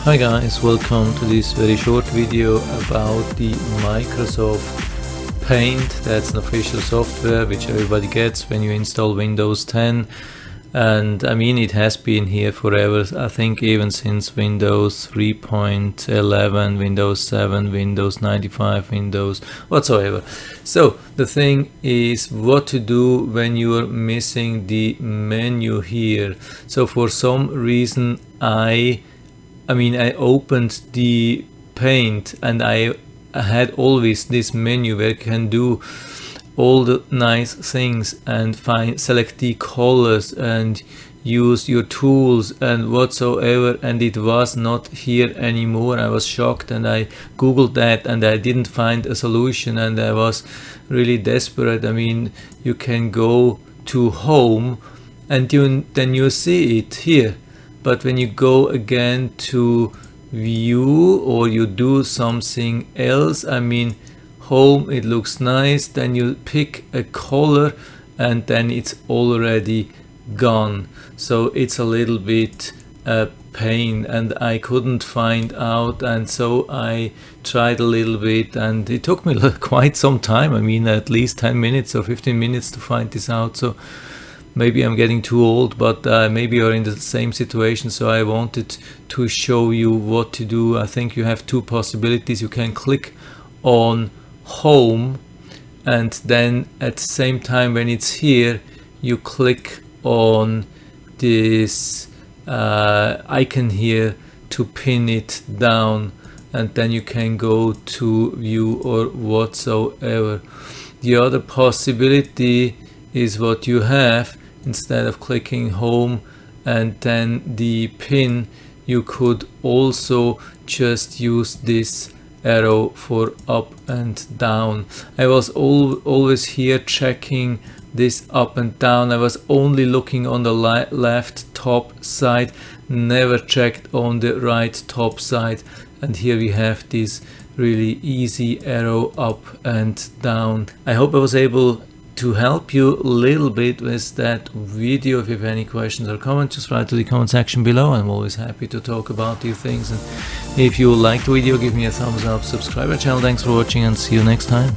Hi guys, welcome to this very short video about the Microsoft Paint. That's an official software which everybody gets when you install Windows 10, and I mean it has been here forever. I think even since Windows 3.11, Windows 7, Windows 95, Windows whatsoever. So the thing is what to do when you are missing the menu here. So for some reason I opened the Paint and I had always this menu where you can do all the nice things and select the colors and use your tools and whatsoever, and it was not here anymore. I was shocked and I googled that and I didn't find a solution, and I was really desperate. I mean, you can go to home and then you see it here. But when you go again to view or you do something else, I mean home, it looks nice, then you pick a color and then it's already gone. So it's a little bit a pain and I couldn't find out, and so I tried a little bit and it took me quite some time. I mean at least 10 minutes or 15 minutes to find this out. So maybe I'm getting too old, but maybe you're in the same situation, so I wanted to show you what to do. I think you have two possibilities. You can click on home and then at the same time when it's here you click on this icon here to pin it down, and then you can go to view or whatsoever. The other possibility is what you have. Instead of clicking home and then the pin, you could also just use this arrow for up and down. I was always here checking this up and down. I was only looking on the left top side, never checked on the right top side, and here we have this really easy arrow up and down. I hope I was able to help you a little bit with that video. If you have any questions or comments, just write to the comment section below. I'm always happy to talk about these things, and if you liked the video, give me a thumbs up, subscribe to our channel. Thanks for watching and see you next time.